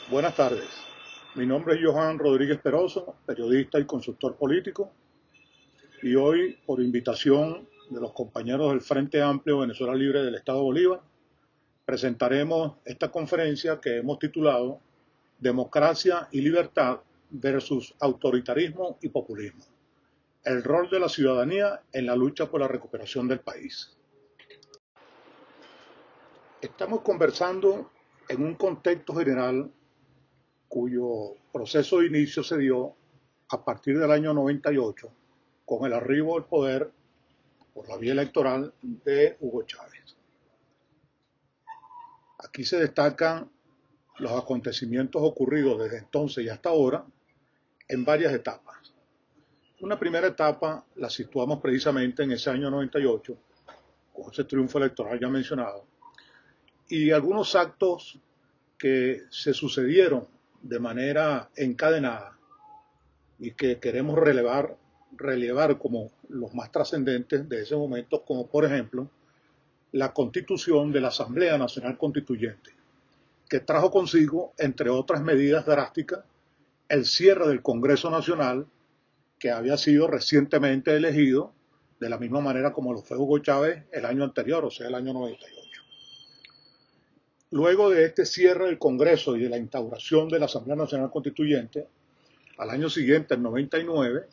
Buenas tardes. Mi nombre es Johan Rodríguez Peroso, periodista y consultor político, y hoy, por invitación de los compañeros del Frente Amplio Venezuela Libre del Estado Bolívar, presentaremos esta conferencia que hemos titulado Democracia y Libertad versus Autoritarismo y Populismo. El rol de la ciudadanía en la lucha por la recuperación del país. Estamos conversando en un contexto general cuyo proceso de inicio se dio a partir del año 98 con el arribo al poder por la vía electoral de Hugo Chávez. Aquí se destacan los acontecimientos ocurridos desde entonces y hasta ahora en varias etapas. Una primera etapa la situamos precisamente en ese año 98, con ese triunfo electoral ya mencionado, y algunos actos que se sucedieron de manera encadenada y que queremos relevar como los más trascendentes de ese momento, como por ejemplo la constitución de la Asamblea Nacional Constituyente, que trajo consigo, entre otras medidas drásticas, el cierre del Congreso Nacional, que había sido recientemente elegido, de la misma manera como lo fue Hugo Chávez el año anterior, o sea, el año 98. Luego de este cierre del Congreso y de la instauración de la Asamblea Nacional Constituyente, al año siguiente, el 99,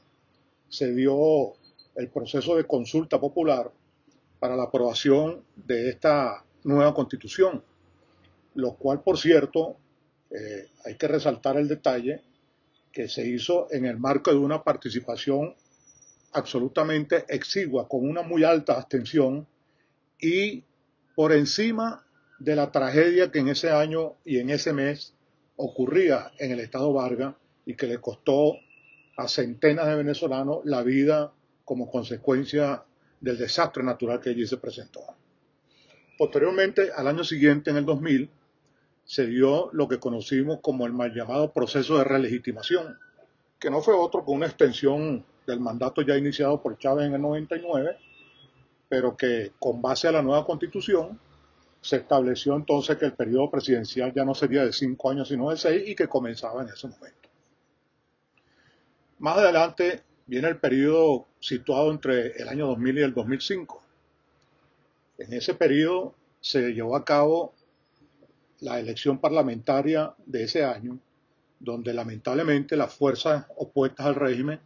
se dio el proceso de consulta popular para la aprobación de esta nueva constitución, lo cual, por cierto, hay que resaltar el detalle que se hizo en el marco de una participación absolutamente exigua, con una muy alta abstención y por encima de la tragedia que en ese año y en ese mes ocurría en el estado Vargas y que le costó a centenas de venezolanos la vida como consecuencia del desastre natural que allí se presentó. Posteriormente, al año siguiente, en el 2000, se dio lo que conocimos como el mal llamado proceso de relegitimación, que no fue otro que una extensión del mandato ya iniciado por Chávez en el 99, pero que con base a la nueva constitución se estableció entonces que el periodo presidencial ya no sería de 5 años sino de 6 y que comenzaba en ese momento. Más adelante viene el periodo situado entre el año 2000 y el 2005. En ese periodo se llevó a cabo la elección parlamentaria de ese año, donde lamentablemente las fuerzas opuestas al régimen,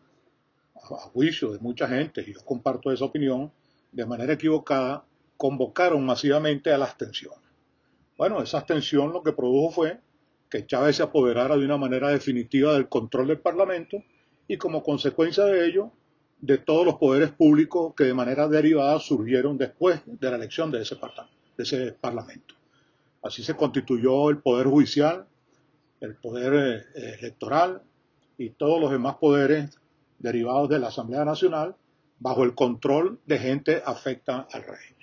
a juicio de mucha gente, y yo comparto esa opinión, de manera equivocada, convocaron masivamente a la abstención. Bueno, esa abstención lo que produjo fue que Chávez se apoderara de una manera definitiva del control del Parlamento y como consecuencia de ello, de todos los poderes públicos que de manera derivada surgieron después de la elección de ese Parlamento. Así se constituyó el Poder Judicial, el Poder Electoral y todos los demás poderes derivados de la Asamblea Nacional bajo el control de gente afecta al régimen.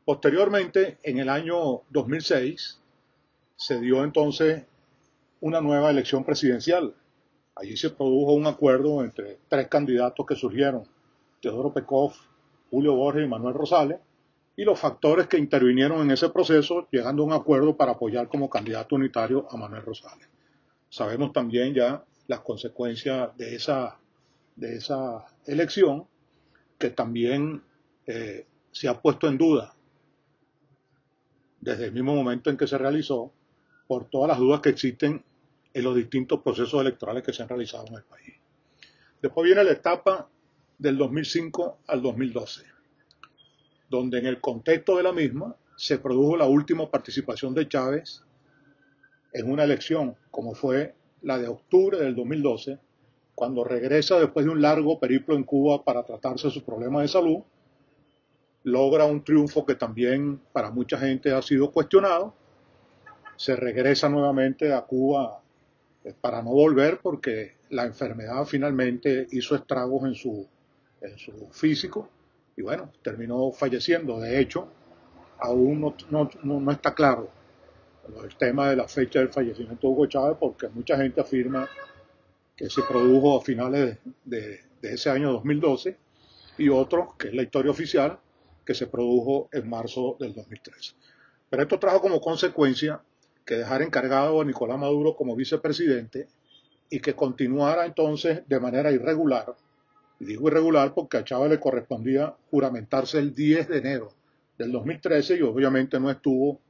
Posteriormente, en el año 2006, se dio entonces una nueva elección presidencial. Allí se produjo un acuerdo entre 3 candidatos que surgieron, Teodoro Pekov, Julio Borges y Manuel Rosales, y los factores que intervinieron en ese proceso, llegando a un acuerdo para apoyar como candidato unitario a Manuel Rosales. Sabemos también ya las consecuencias de esa elección, que también se ha puesto en duda desde el mismo momento en que se realizó, por todas las dudas que existen en los distintos procesos electorales que se han realizado en el país. Después viene la etapa del 2005 al 2012, donde en el contexto de la misma se produjo la última participación de Chávez en una elección, como fue la de octubre del 2012, cuando regresa después de un largo periplo en Cuba para tratarse de su problema de salud, logra un triunfo que también para mucha gente ha sido cuestionado, se regresa nuevamente a Cuba para no volver porque la enfermedad finalmente hizo estragos en su físico y bueno, terminó falleciendo. De hecho, aún no está claro el tema de la fecha del fallecimiento de Hugo Chávez porque mucha gente afirma que se produjo a finales de ese año 2012 y otros, que es la historia oficial, que se produjo en marzo del 2013. Pero esto trajo como consecuencia que dejara encargado a Nicolás Maduro como vicepresidente y que continuara entonces de manera irregular. Y digo irregular porque a Chávez le correspondía juramentarse el 10 de enero del 2013 y obviamente no estuvo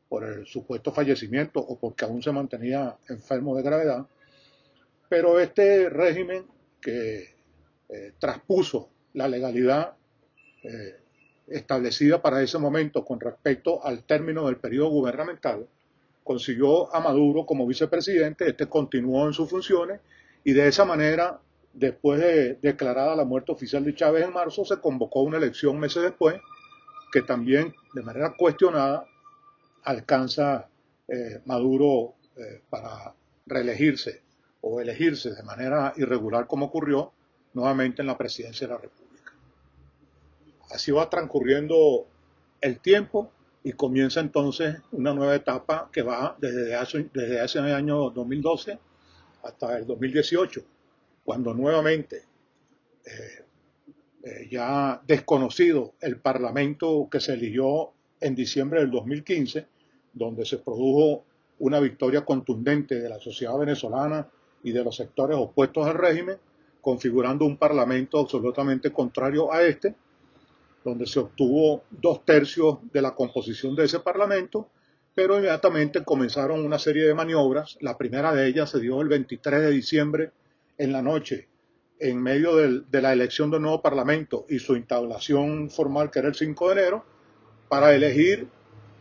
por el supuesto fallecimiento o porque aún se mantenía enfermo de gravedad. Pero este régimen que traspuso la legalidad establecida para ese momento con respecto al término del periodo gubernamental, consiguió a Maduro como vicepresidente, este continuó en sus funciones y de esa manera, después de declarada la muerte oficial de Chávez en marzo, se convocó una elección meses después, que también de manera cuestionada alcanza Maduro para reelegirse o elegirse de manera irregular como ocurrió nuevamente en la presidencia de la República. Así va transcurriendo el tiempo y comienza entonces una nueva etapa que va desde ese año 2012 hasta el 2018, cuando nuevamente ya desconocido el Parlamento que se eligió en diciembre del 2015, donde se produjo una victoria contundente de la sociedad venezolana y de los sectores opuestos al régimen, configurando un Parlamento absolutamente contrario a este, donde se obtuvo 2/3 de la composición de ese Parlamento, pero inmediatamente comenzaron una serie de maniobras. La primera de ellas se dio el 23 de diciembre en la noche, en medio de la elección del nuevo Parlamento y su instalación formal, que era el 5 de enero, para elegir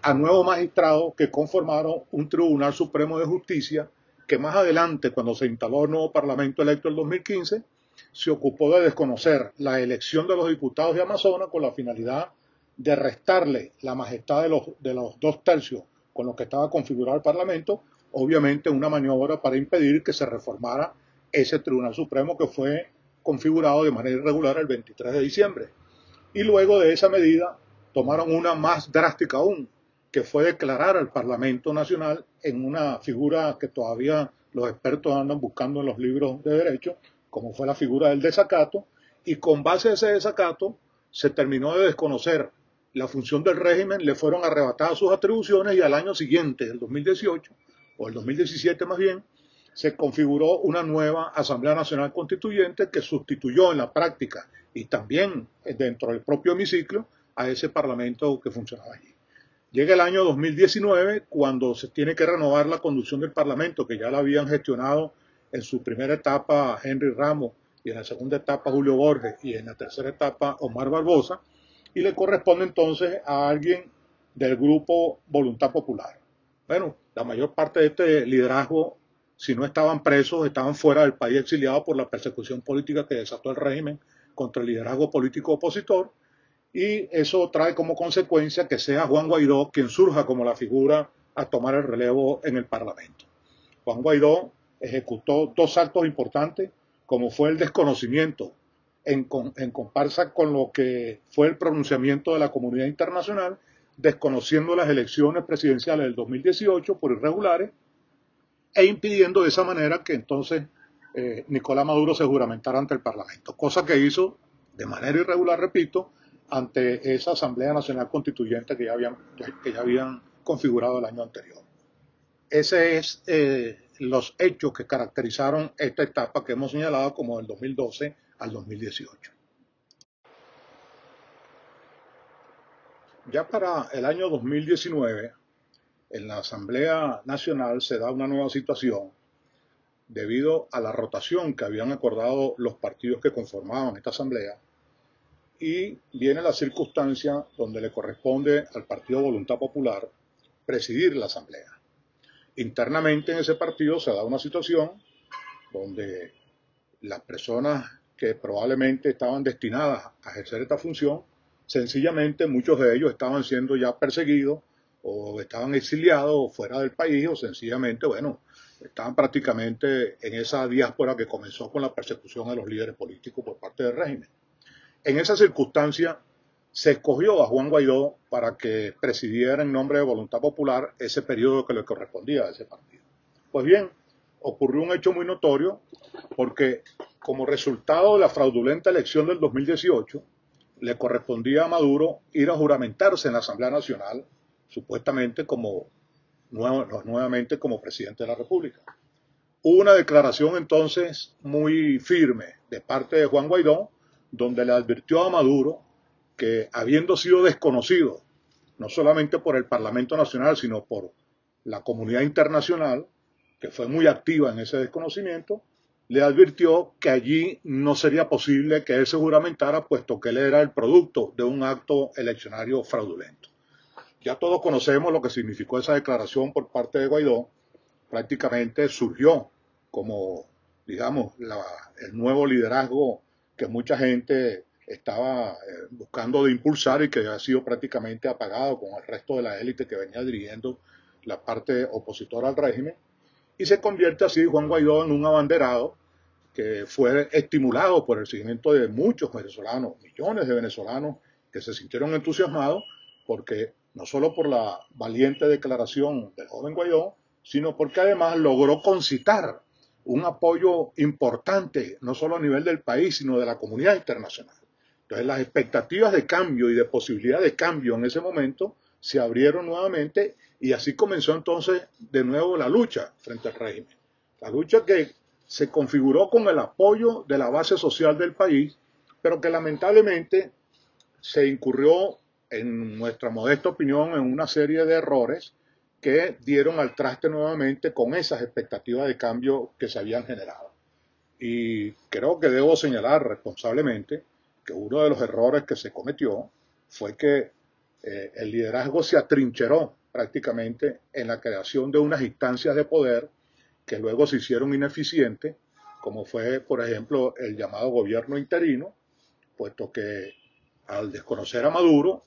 a nuevos magistrados que conformaron un Tribunal Supremo de Justicia que más adelante, cuando se instaló el nuevo Parlamento electo en 2015, se ocupó de desconocer la elección de los diputados de Amazonas con la finalidad de restarle la majestad de los 2/3 con los que estaba configurado el Parlamento, obviamente una maniobra para impedir que se reformara ese Tribunal Supremo que fue configurado de manera irregular el 23 de diciembre. Y luego de esa medida tomaron una más drástica aún, que fue declarar al Parlamento Nacional en una figura que todavía los expertos andan buscando en los libros de derecho, como fue la figura del desacato, y con base a ese desacato se terminó de desconocer la función del régimen, le fueron arrebatadas sus atribuciones y al año siguiente, el 2018, o el 2017 más bien, se configuró una nueva Asamblea Nacional Constituyente que sustituyó en la práctica y también dentro del propio hemiciclo a ese Parlamento que funcionaba allí. Llega el año 2019 cuando se tiene que renovar la conducción del Parlamento, que ya la habían gestionado en su primera etapa Henry Ramos y en la segunda etapa Julio Borges y en la tercera etapa Omar Barbosa, y le corresponde entonces a alguien del grupo Voluntad Popular. Bueno, la mayor parte de este liderazgo, si no estaban presos, estaban fuera del país exiliados por la persecución política que desató el régimen contra el liderazgo político opositor, y eso trae como consecuencia que sea Juan Guaidó quien surja como la figura a tomar el relevo en el Parlamento. Juan Guaidó ejecutó 2 actos importantes, como fue el desconocimiento en comparsa con lo que fue el pronunciamiento de la comunidad internacional, desconociendo las elecciones presidenciales del 2018 por irregulares e impidiendo de esa manera que entonces Nicolás Maduro se juramentara ante el Parlamento, cosa que hizo de manera irregular, repito, ante esa Asamblea Nacional Constituyente que ya habían configurado el año anterior. Ese es los hechos que caracterizaron esta etapa que hemos señalado como del 2012 al 2018. Ya para el año 2019, en la Asamblea Nacional se da una nueva situación debido a la rotación que habían acordado los partidos que conformaban esta Asamblea, y viene la circunstancia donde le corresponde al Partido Voluntad Popular presidir la Asamblea. Internamente en ese partido se da una situación donde las personas que probablemente estaban destinadas a ejercer esta función, sencillamente muchos de ellos estaban siendo ya perseguidos o estaban exiliados o fuera del país o sencillamente, bueno, estaban prácticamente en esa diáspora que comenzó con la persecución a los líderes políticos por parte del régimen. En esa circunstancia se escogió a Juan Guaidó para que presidiera en nombre de Voluntad Popular ese periodo que le correspondía a ese partido. Pues bien, ocurrió un hecho muy notorio porque como resultado de la fraudulenta elección del 2018, le correspondía a Maduro ir a juramentarse en la Asamblea Nacional, supuestamente como nuevamente como presidente de la República. Hubo una declaración entonces muy firme de parte de Juan Guaidó, donde le advirtió a Maduro que, habiendo sido desconocido no solamente por el Parlamento Nacional, sino por la comunidad internacional, que fue muy activa en ese desconocimiento, le advirtió que allí no sería posible que él se juramentara, puesto que él era el producto de un acto eleccionario fraudulento. Ya todos conocemos lo que significó esa declaración por parte de Guaidó. Prácticamente surgió como, digamos, el nuevo liderazgo que mucha gente estaba buscando de impulsar y que ha sido prácticamente apagado con el resto de la élite que venía dirigiendo la parte opositora al régimen, y se convierte así Juan Guaidó en un abanderado que fue estimulado por el seguimiento de muchos venezolanos, millones de venezolanos que se sintieron entusiasmados porque no solo por la valiente declaración del joven Guaidó, sino porque además logró concitar un apoyo importante, no solo a nivel del país, sino de la comunidad internacional. Entonces las expectativas de cambio y de posibilidad de cambio en ese momento se abrieron nuevamente y así comenzó entonces de nuevo la lucha frente al régimen. La lucha que se configuró con el apoyo de la base social del país, pero que lamentablemente se incurrió, en nuestra modesta opinión, en una serie de errores que dieron al traste nuevamente con esas expectativas de cambio que se habían generado. Y creo que debo señalar responsablemente que uno de los errores que se cometió fue que el liderazgo se atrincheró prácticamente en la creación de unas instancias de poder que luego se hicieron ineficientes, como fue, por ejemplo, el llamado gobierno interino, puesto que al desconocer a Maduro,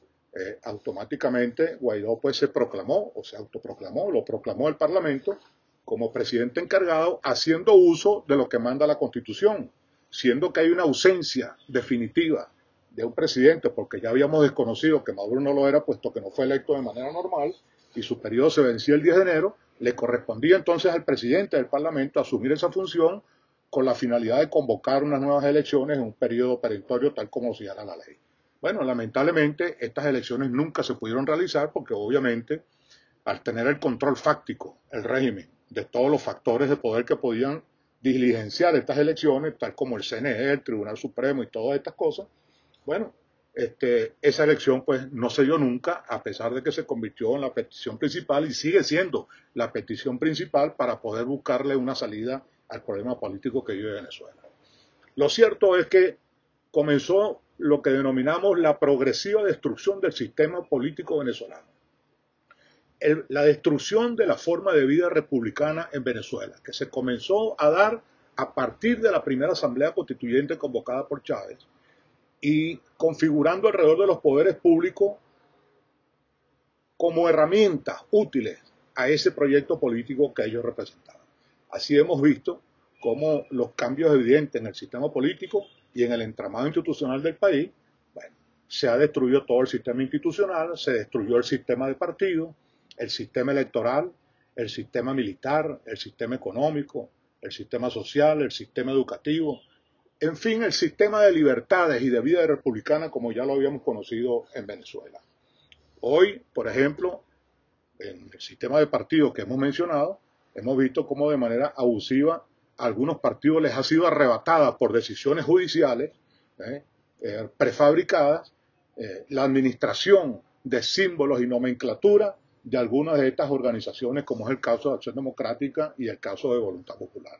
automáticamente Guaidó pues se proclamó, o se autoproclamó, lo proclamó el Parlamento como presidente encargado, haciendo uso de lo que manda la Constitución, siendo que hay una ausencia definitiva de un presidente, porque ya habíamos desconocido que Maduro no lo era, puesto que no fue electo de manera normal, y su periodo se vencía el 10 de enero, le correspondía entonces al presidente del Parlamento asumir esa función con la finalidad de convocar unas nuevas elecciones en un periodo perentorio tal como señala la ley. Bueno, lamentablemente estas elecciones nunca se pudieron realizar porque obviamente al tener el control fáctico, el régimen, de todos los factores de poder que podían diligenciar estas elecciones, tal como el CNE, el Tribunal Supremo y todas estas cosas, bueno, esa elección pues no se dio nunca, a pesar de que se convirtió en la petición principal y sigue siendo la petición principal para poder buscarle una salida al problema político que vive Venezuela. Lo cierto es que comenzó lo que denominamos la progresiva destrucción del sistema político venezolano. La destrucción de la forma de vida republicana en Venezuela, que se comenzó a dar a partir de la primera asamblea constituyente convocada por Chávez y configurando alrededor de los poderes públicos como herramientas útiles a ese proyecto político que ellos representaban. Así hemos visto cómo los cambios evidentes en el sistema político y en el entramado institucional del país, bueno, se ha destruido todo el sistema institucional, se destruyó el sistema de partido, el sistema electoral, el sistema militar, el sistema económico, el sistema social, el sistema educativo, en fin, el sistema de libertades y de vida republicana como ya lo habíamos conocido en Venezuela. Hoy, por ejemplo, en el sistema de partidos que hemos mencionado, hemos visto cómo de manera abusiva a algunos partidos les ha sido arrebatada por decisiones judiciales prefabricadas la administración de símbolos y nomenclatura de algunas de estas organizaciones, como es el caso de Acción Democrática y el caso de Voluntad Popular.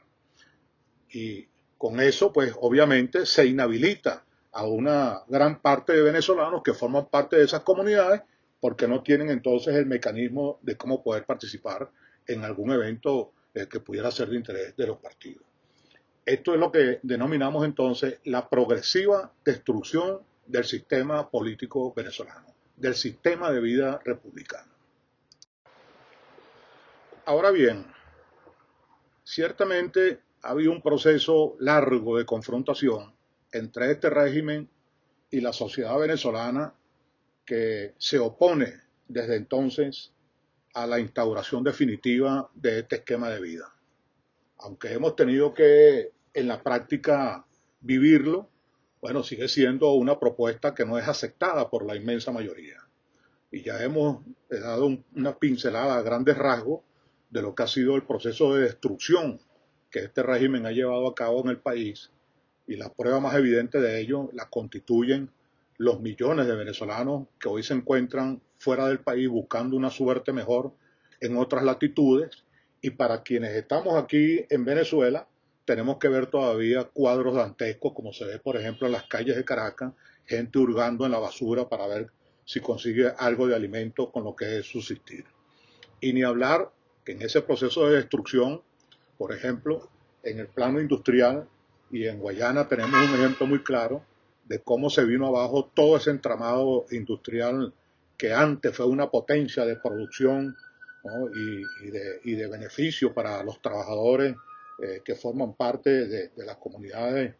Y con eso, pues obviamente se inhabilita a una gran parte de venezolanos que forman parte de esas comunidades porque no tienen entonces el mecanismo de cómo poder participar en algún evento que pudiera ser de interés de los partidos. Esto es lo que denominamos entonces la progresiva destrucción del sistema político venezolano, del sistema de vida republicano. Ahora bien, ciertamente ha habido un proceso largo de confrontación entre este régimen y la sociedad venezolana que se opone desde entonces a la instauración definitiva de este esquema de vida. Aunque hemos tenido que en la práctica vivirlo, bueno, sigue siendo una propuesta que no es aceptada por la inmensa mayoría. y ya hemos dado una pincelada a grandes rasgos de lo que ha sido el proceso de destrucción que este régimen ha llevado a cabo en el país, y la prueba más evidente de ello la constituyen los millones de venezolanos que hoy se encuentran fuera del país buscando una suerte mejor en otras latitudes, y para quienes estamos aquí en Venezuela tenemos que ver todavía cuadros dantescos como se ve por ejemplo en las calles de Caracas, gente hurgando en la basura para ver si consigue algo de alimento con lo que es subsistir. Y ni hablar que en ese proceso de destrucción, por ejemplo, en el plano industrial y en Guayana tenemos un ejemplo muy claro de cómo se vino abajo todo ese entramado industrial que antes fue una potencia de producción, ¿no? y de beneficio para los trabajadores que forman parte de las comunidades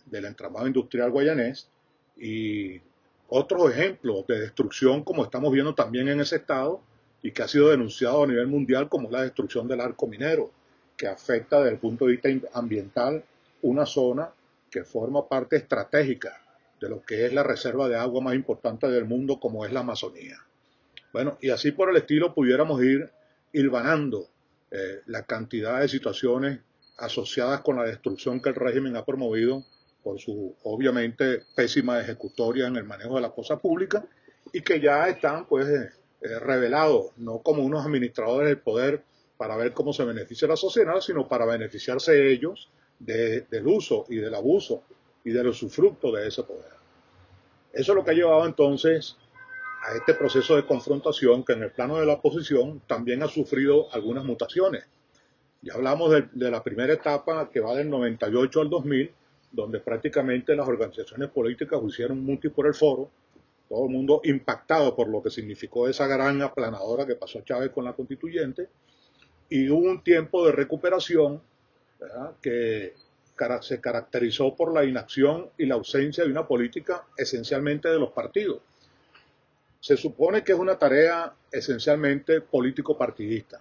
del entramado industrial guayanés, y otros ejemplos de destrucción como estamos viendo también en ese estado y que ha sido denunciado a nivel mundial como la destrucción del arco minero, que afecta desde el punto de vista ambiental una zona que forma parte estratégica de lo que es la reserva de agua más importante del mundo como es la Amazonía. Bueno, y así por el estilo pudiéramos ir hilvanando la cantidad de situaciones asociadas con la destrucción que el régimen ha promovido por su obviamente pésima ejecutoria en el manejo de la cosa pública, y que ya están pues revelados, no como unos administradores del poder para ver cómo se beneficia la sociedad, sino para beneficiarse ellos del uso y del abuso y del usufructo de ese poder. Eso es lo que ha llevado entonces a este proceso de confrontación que en el plano de la oposición también ha sufrido algunas mutaciones. Ya hablamos de la primera etapa que va del 98 al 2000, donde prácticamente las organizaciones políticas hicieron mutis por el foro, todo el mundo impactado por lo que significó esa gran aplanadora que pasó Chávez con la constituyente, y hubo un tiempo de recuperación, ¿verdad?, que se caracterizó por la inacción y la ausencia de una política esencialmente de los partidos. Se supone que es una tarea esencialmente político-partidista,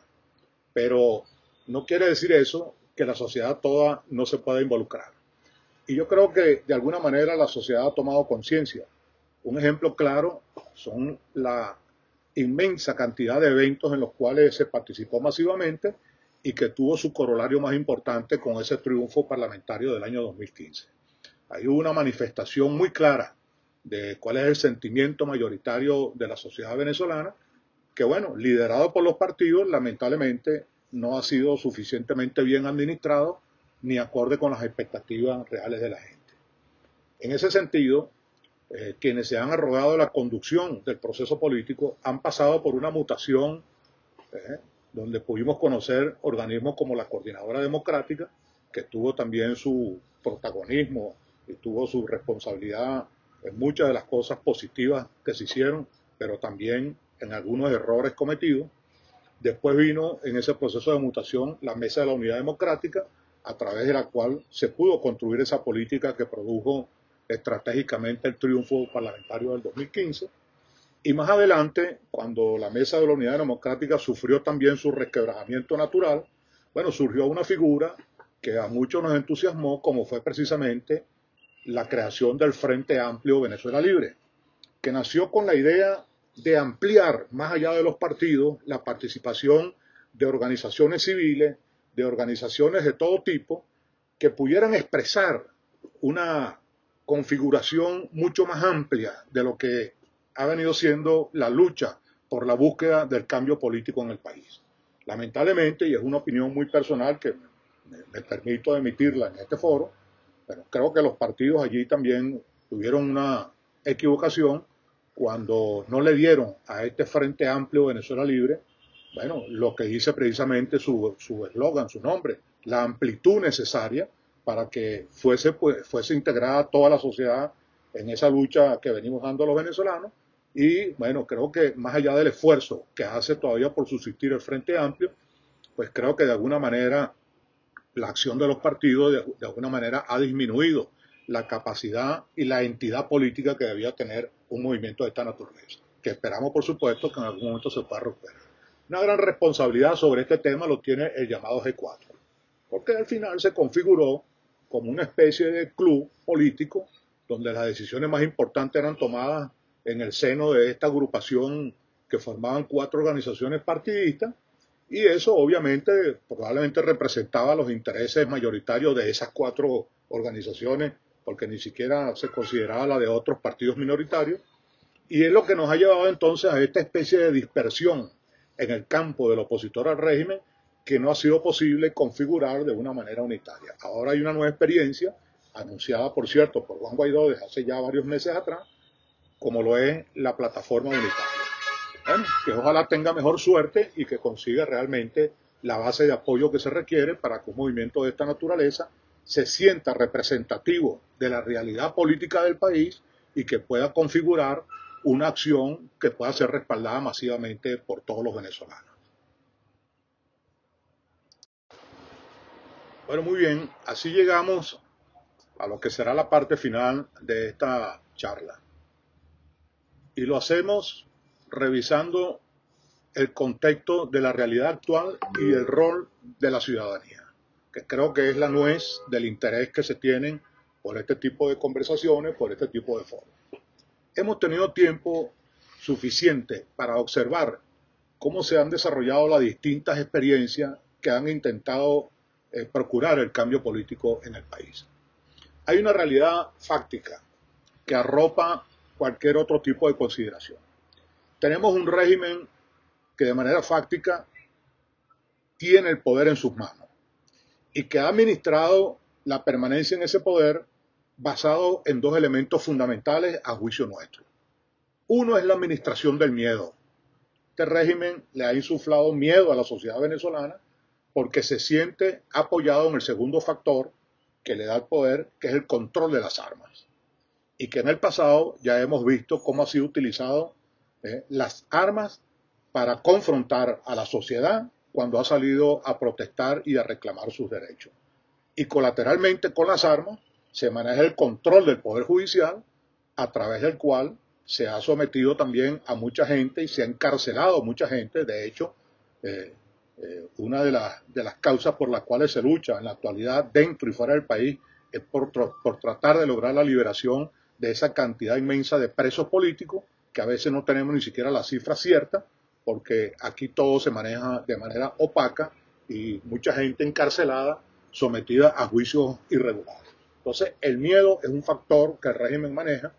pero no quiere decir eso que la sociedad toda no se pueda involucrar. Y yo creo que de alguna manera la sociedad ha tomado conciencia. Un ejemplo claro son la inmensa cantidad de eventos en los cuales se participó masivamente y que tuvo su corolario más importante con ese triunfo parlamentario del año 2015. Hay una manifestación muy clara de cuál es el sentimiento mayoritario de la sociedad venezolana, que bueno, liderado por los partidos, lamentablemente no ha sido suficientemente bien administrado ni acorde con las expectativas reales de la gente. En ese sentido, quienes se han arrogado la conducción del proceso político han pasado por una mutación donde pudimos conocer organismos como la Coordinadora Democrática, que tuvo también su protagonismo y tuvo su responsabilidad en muchas de las cosas positivas que se hicieron, pero también en algunos errores cometidos. Después vino en ese proceso de mutación la Mesa de la Unidad Democrática, a través de la cual se pudo construir esa política que produjo estratégicamente el triunfo parlamentario del 2015. Y más adelante, cuando la Mesa de la Unidad Democrática sufrió también su resquebrajamiento natural, bueno, surgió una figura que a muchos nos entusiasmó, como fue precisamente la creación del Frente Amplio Venezuela Libre, que nació con la idea de ampliar, más allá de los partidos, la participación de organizaciones civiles, de organizaciones de todo tipo, que pudieran expresar una configuración mucho más amplia de lo que ha venido siendo la lucha por la búsqueda del cambio político en el país. Lamentablemente, y es una opinión muy personal que me permito emitirla en este foro, pero creo que los partidos allí también tuvieron una equivocación cuando no le dieron a este Frente Amplio Venezuela Libre, bueno, lo que dice precisamente su eslogan, su nombre, la amplitud necesaria para que fuese integrada toda la sociedad en esa lucha que venimos dando los venezolanos. Y bueno, creo que más allá del esfuerzo que hace todavía por subsistir el Frente Amplio, pues creo que de alguna manera la acción de los partidos de alguna manera ha disminuido la capacidad y la entidad política que debía tener un movimiento de esta naturaleza, que esperamos por supuesto que en algún momento se pueda recuperar. Una gran responsabilidad sobre este tema lo tiene el llamado G4, porque al final se configuró como una especie de club político donde las decisiones más importantes eran tomadas en el seno de esta agrupación que formaban 4 organizaciones partidistas, y eso obviamente probablemente representaba los intereses mayoritarios de esas 4 organizaciones, porque ni siquiera se consideraba la de otros partidos minoritarios, y es lo que nos ha llevado entonces a esta especie de dispersión en el campo del opositor al régimen que no ha sido posible configurar de una manera unitaria. Ahora hay una nueva experiencia, anunciada por cierto por Juan Guaidó desde hace ya varios meses atrás, como lo es la plataforma unitaria. Bueno, que ojalá tenga mejor suerte y que consiga realmente la base de apoyo que se requiere para que un movimiento de esta naturaleza se sienta representativo de la realidad política del país y que pueda configurar una acción que pueda ser respaldada masivamente por todos los venezolanos. Bueno, muy bien, así llegamos a lo que será la parte final de esta charla. Y lo hacemos revisando el contexto de la realidad actual y el rol de la ciudadanía, que creo que es la nuez del interés que se tienen por este tipo de conversaciones, por este tipo de foros. Hemos tenido tiempo suficiente para observar cómo se han desarrollado las distintas experiencias que han intentado procurar el cambio político en el país. Hay una realidad fáctica que arropa cualquier otro tipo de consideración. Tenemos un régimen que de manera fáctica tiene el poder en sus manos y que ha administrado la permanencia en ese poder basado en 2 elementos fundamentales a juicio nuestro. Uno es la administración del miedo. Este régimen le ha insuflado miedo a la sociedad venezolana porque se siente apoyado en el segundo factor que le da el poder, que es el control de las armas. Y que en el pasado ya hemos visto cómo ha sido utilizado las armas para confrontar a la sociedad cuando ha salido a protestar y a reclamar sus derechos. Y colateralmente con las armas se maneja el control del Poder Judicial, a través del cual se ha sometido también a mucha gente y se ha encarcelado a mucha gente. De hecho, una de las causas por las cuales se lucha en la actualidad dentro y fuera del país es por tratar de lograr la liberación de esa cantidad inmensa de presos políticos, que a veces no tenemos ni siquiera la cifra cierta, porque aquí todo se maneja de manera opaca y mucha gente encarcelada, sometida a juicios irregulares. Entonces, el miedo es un factor que el régimen maneja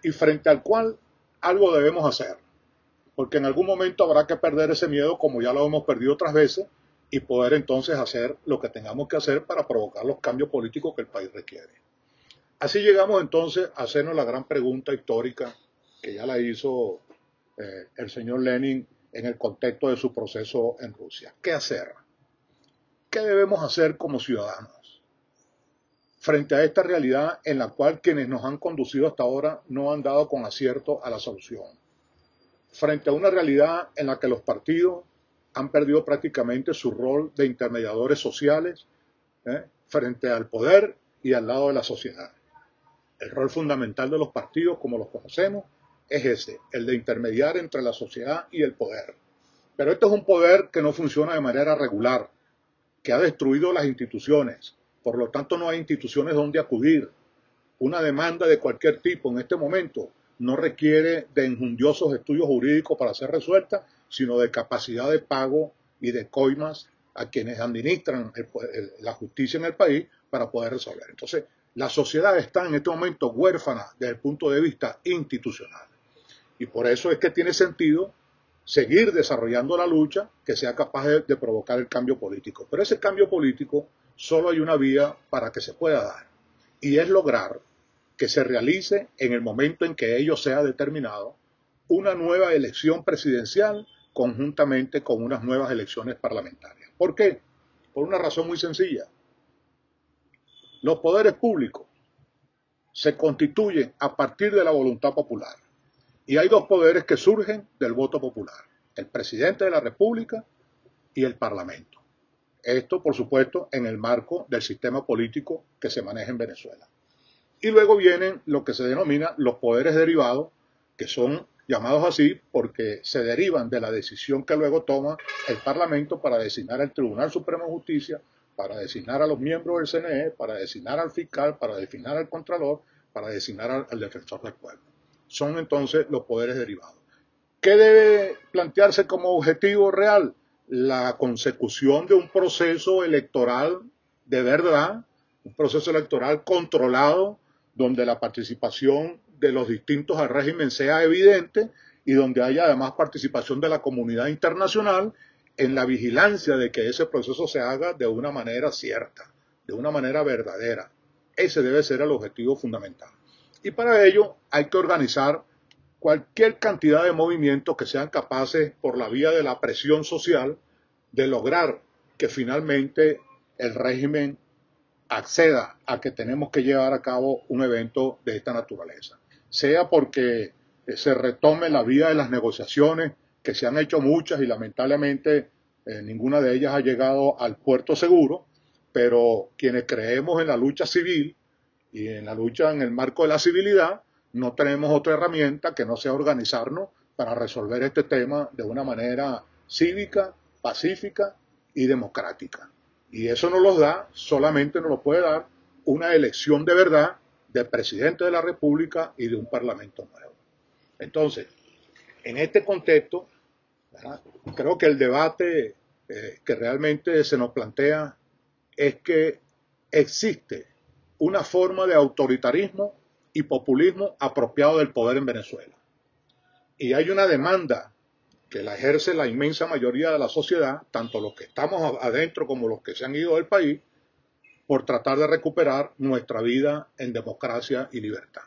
y frente al cual algo debemos hacer, porque en algún momento habrá que perder ese miedo como ya lo hemos perdido otras veces y poder entonces hacer lo que tengamos que hacer para provocar los cambios políticos que el país requiere. Así llegamos entonces a hacernos la gran pregunta histórica que ya la hizo el señor Lenin en el contexto de su proceso en Rusia. ¿Qué hacer? ¿Qué debemos hacer como ciudadanos frente a esta realidad en la cual quienes nos han conducido hasta ahora no han dado con acierto a la solución? Frente a una realidad en la que los partidos han perdido prácticamente su rol de intermediadores sociales frente al poder y al lado de la sociedad. El rol fundamental de los partidos, como los conocemos, es ese, el de intermediar entre la sociedad y el poder. Pero esto es un poder que no funciona de manera regular, que ha destruido las instituciones, por lo tanto no hay instituciones donde acudir. Una demanda de cualquier tipo en este momento no requiere de enjundiosos estudios jurídicos para ser resuelta, sino de capacidad de pago y de coimas a quienes administran la justicia en el país para poder resolver. Entonces, la sociedad está en este momento huérfana desde el punto de vista institucional. Y por eso es que tiene sentido seguir desarrollando la lucha que sea capaz de provocar el cambio político. Pero ese cambio político solo hay una vía para que se pueda dar, y es lograr que se realice en el momento en que ello sea determinado una nueva elección presidencial conjuntamente con unas nuevas elecciones parlamentarias. ¿Por qué? Por una razón muy sencilla. Los poderes públicos se constituyen a partir de la voluntad popular. Y hay 2 poderes que surgen del voto popular: el presidente de la República y el Parlamento. Esto, por supuesto, en el marco del sistema político que se maneja en Venezuela. Y luego vienen lo que se denomina los poderes derivados, que son llamados así porque se derivan de la decisión que luego toma el Parlamento para designar al Tribunal Supremo de Justicia, para designar a los miembros del CNE, para designar al fiscal, para designar al Contralor, para designar al defensor del pueblo. son entonces los poderes derivados. ¿Qué debe plantearse como objetivo real? La consecución de un proceso electoral de verdad, un proceso electoral controlado, donde la participación de los distintos al régimen sea evidente y donde haya además participación de la comunidad internacional en la vigilancia de que ese proceso se haga de una manera cierta, de una manera verdadera. Ese debe ser el objetivo fundamental. Y para ello hay que organizar cualquier cantidad de movimientos que sean capaces, por la vía de la presión social, de lograr que finalmente el régimen acceda a que tenemos que llevar a cabo un evento de esta naturaleza. Sea porque se retome la vía de las negociaciones, que se han hecho muchas y lamentablemente ninguna de ellas ha llegado al puerto seguro, pero quienes creemos en la lucha civil y en la lucha en el marco de la civilidad, no tenemos otra herramienta que no sea organizarnos para resolver este tema de una manera cívica, pacífica y democrática. Y eso nos lo da, solamente nos lo puede dar una elección de verdad del presidente de la República y de un parlamento nuevo. Entonces, en este contexto, ¿verdad?, creo que el debate que realmente se nos plantea es que existe una forma de autoritarismo y populismo apropiado del poder en Venezuela. Y hay una demanda que la ejerce la inmensa mayoría de la sociedad, tanto los que estamos adentro como los que se han ido del país, por tratar de recuperar nuestra vida en democracia y libertad.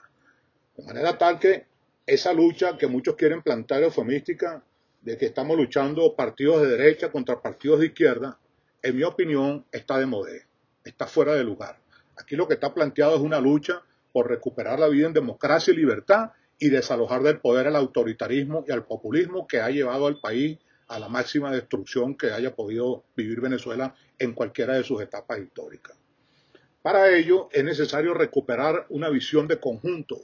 De manera tal que esa lucha que muchos quieren plantear eufemística, de que estamos luchando partidos de derecha contra partidos de izquierda, en mi opinión está de modé, está fuera de lugar. Aquí lo que está planteado es una lucha por recuperar la vida en democracia y libertad y desalojar del poder al autoritarismo y al populismo que ha llevado al país a la máxima destrucción que haya podido vivir Venezuela en cualquiera de sus etapas históricas. Para ello es necesario recuperar una visión de conjunto,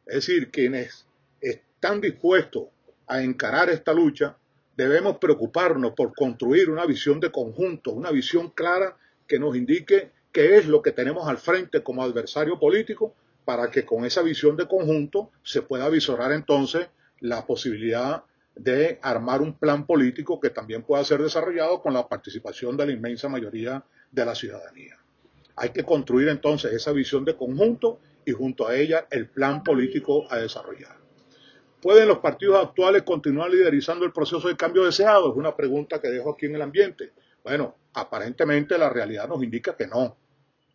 es decir, quienes están dispuestos a encarar esta lucha, debemos preocuparnos por construir una visión de conjunto, una visión clara que nos indique qué es lo que tenemos al frente como adversario político, para que con esa visión de conjunto se pueda visorar entonces la posibilidad de armar un plan político que también pueda ser desarrollado con la participación de la inmensa mayoría de la ciudadanía. Hay que construir entonces esa visión de conjunto y junto a ella el plan político a desarrollar. ¿Pueden los partidos actuales continuar liderizando el proceso de cambio deseado? Es una pregunta que dejo aquí en el ambiente. Bueno, aparentemente la realidad nos indica que no,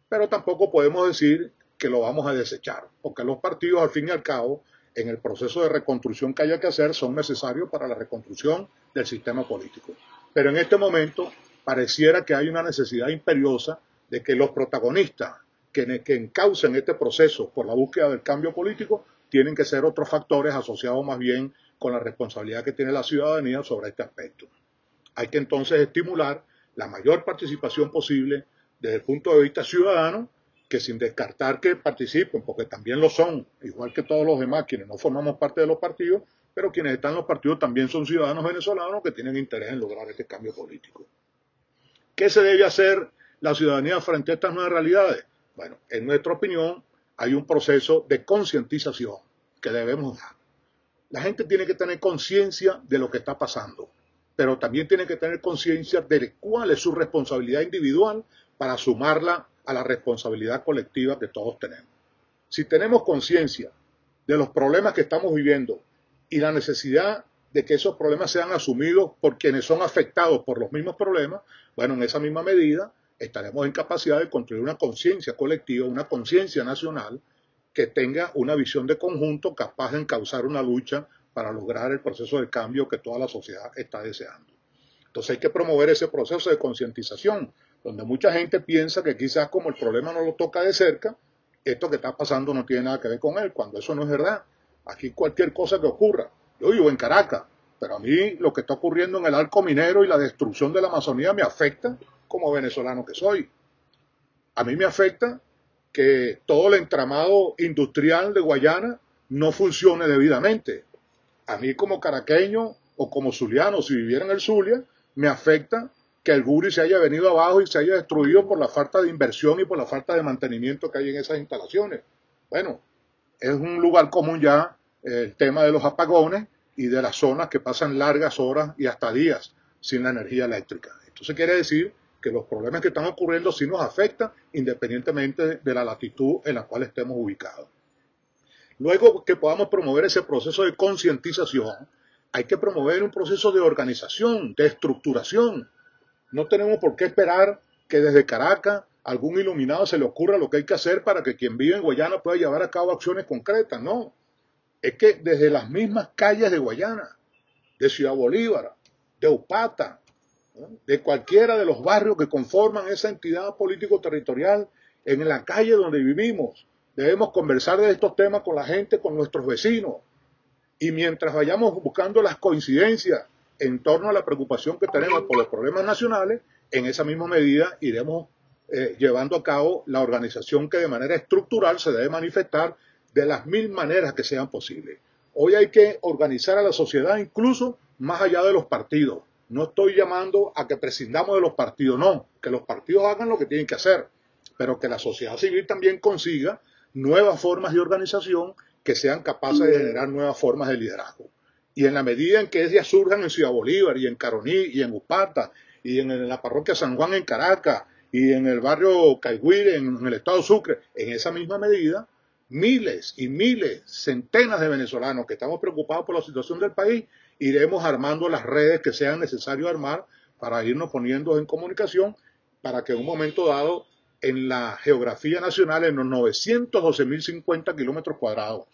pero tampoco podemos decir que lo vamos a desechar, porque los partidos, al fin y al cabo, en el proceso de reconstrucción que haya que hacer, son necesarios para la reconstrucción del sistema político. Pero en este momento pareciera que hay una necesidad imperiosa de que los protagonistas que encaucen este proceso por la búsqueda del cambio político tienen que ser otros factores asociados más bien con la responsabilidad que tiene la ciudadanía sobre este aspecto. Hay que entonces estimular la mayor participación posible desde el punto de vista ciudadano, que sin descartar que participen, porque también lo son, igual que todos los demás, quienes no formamos parte de los partidos, pero quienes están en los partidos también son ciudadanos venezolanos que tienen interés en lograr este cambio político. ¿Qué se debe hacer la ciudadanía frente a estas nuevas realidades? Bueno, en nuestra opinión, hay un proceso de concientización que debemos dar. La gente tiene que tener conciencia de lo que está pasando, pero también tiene que tener conciencia de cuál es su responsabilidad individual para sumarla a la responsabilidad colectiva que todos tenemos. Si tenemos conciencia de los problemas que estamos viviendo y la necesidad de que esos problemas sean asumidos por quienes son afectados por los mismos problemas, bueno, en esa misma medida estaremos en capacidad de construir una conciencia colectiva, una conciencia nacional que tenga una visión de conjunto capaz de encauzar una lucha para lograr el proceso de cambio que toda la sociedad está deseando. Entonces hay que promover ese proceso de concientización, donde mucha gente piensa que quizás como el problema no lo toca de cerca, esto que está pasando no tiene nada que ver con él, cuando eso no es verdad. Aquí cualquier cosa que ocurra, yo vivo en Caracas, pero a mí lo que está ocurriendo en el arco minero y la destrucción de la Amazonía me afecta como venezolano que soy. A mí me afecta que todo el entramado industrial de Guayana no funcione debidamente. A mí como caraqueño o como zuliano, si viviera en el Zulia, me afecta que el Guri se haya venido abajo y se haya destruido por la falta de inversión y por la falta de mantenimiento que hay en esas instalaciones. Bueno, es un lugar común ya el tema de los apagones y de las zonas que pasan largas horas y hasta días sin la energía eléctrica. Entonces quiere decir que los problemas que están ocurriendo sí nos afectan independientemente de la latitud en la cual estemos ubicados. Luego que podamos promover ese proceso de concientización, hay que promover un proceso de organización, de estructuración. No tenemos por qué esperar que desde Caracas algún iluminado se le ocurra lo que hay que hacer para que quien vive en Guayana pueda llevar a cabo acciones concretas. No, es que desde las mismas calles de Guayana, de Ciudad Bolívar, de Upata, ¿no?, de cualquiera de los barrios que conforman esa entidad político-territorial, en la calle donde vivimos, debemos conversar de estos temas con la gente, con nuestros vecinos. Y mientras vayamos buscando las coincidencias en torno a la preocupación que tenemos por los problemas nacionales, en esa misma medida iremos llevando a cabo la organización que de manera estructural se debe manifestar de las 1000 maneras que sean posibles. Hoy hay que organizar a la sociedad incluso más allá de los partidos. No estoy llamando a que prescindamos de los partidos, no, que los partidos hagan lo que tienen que hacer, pero que la sociedad civil también consiga nuevas formas de organización que sean capaces de generar nuevas formas de liderazgo. Y en la medida en que ellas surjan en Ciudad Bolívar y en Caroní y en Upata y en la parroquia San Juan en Caracas y en el barrio Caigüire en el estado Sucre, en esa misma medida, miles y miles, centenas de venezolanos que estamos preocupados por la situación del país, iremos armando las redes que sean necesarios armar para irnos poniendo en comunicación para que en un momento dado en la geografía nacional, en los 912.050 kilómetros cuadrados,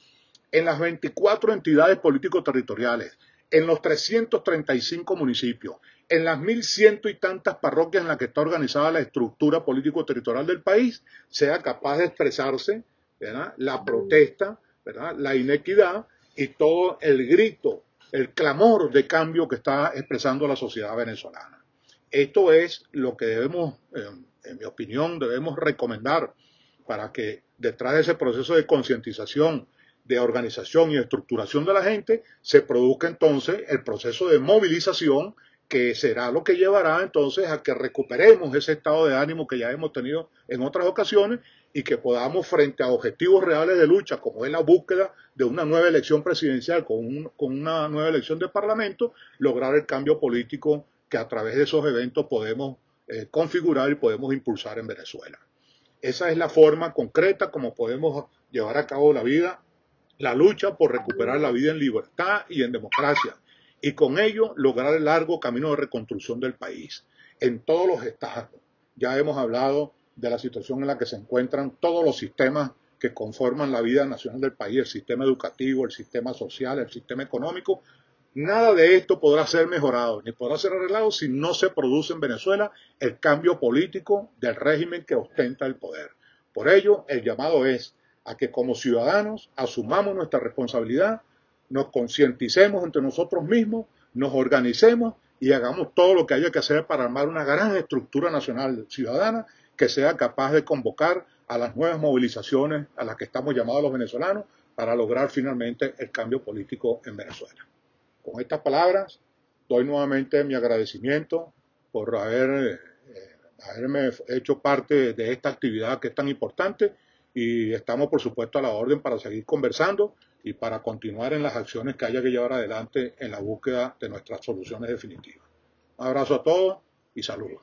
en las 24 entidades político-territoriales, en los 335 municipios, en las 1.100 y tantas parroquias en las que está organizada la estructura político-territorial del país, sea capaz de expresarse, ¿verdad?, la protesta, ¿verdad?, la inequidad y todo el grito, el clamor de cambio que está expresando la sociedad venezolana. Esto es lo que debemos, en mi opinión, debemos recomendar para que detrás de ese proceso de concientización, de organización y estructuración de la gente, se produzca entonces el proceso de movilización que será lo que llevará entonces a que recuperemos ese estado de ánimo que ya hemos tenido en otras ocasiones y que podamos, frente a objetivos reales de lucha, como es la búsqueda de una nueva elección presidencial con una nueva elección de parlamento, lograr el cambio político que a través de esos eventos podemos configurar y podemos impulsar en Venezuela. Esa es la forma concreta como podemos llevar a cabo la lucha por recuperar la vida en libertad y en democracia, y con ello lograr el largo camino de reconstrucción del país en todos los estados. Ya hemos hablado de la situación en la que se encuentran todos los sistemas que conforman la vida nacional del país, el sistema educativo, el sistema social, el sistema económico. Nada de esto podrá ser mejorado ni podrá ser arreglado si no se produce en Venezuela el cambio político del régimen que ostenta el poder. Por ello, el llamado es a que como ciudadanos asumamos nuestra responsabilidad, nos concienticemos entre nosotros mismos, nos organicemos y hagamos todo lo que haya que hacer para armar una gran estructura nacional ciudadana que sea capaz de convocar a las nuevas movilizaciones a las que estamos llamados los venezolanos para lograr finalmente el cambio político en Venezuela. Con estas palabras, doy nuevamente mi agradecimiento por haberme hecho parte de esta actividad que es tan importante y estamos, por supuesto, a la orden para seguir conversando y para continuar en las acciones que haya que llevar adelante en la búsqueda de nuestras soluciones definitivas. Un abrazo a todos y saludos.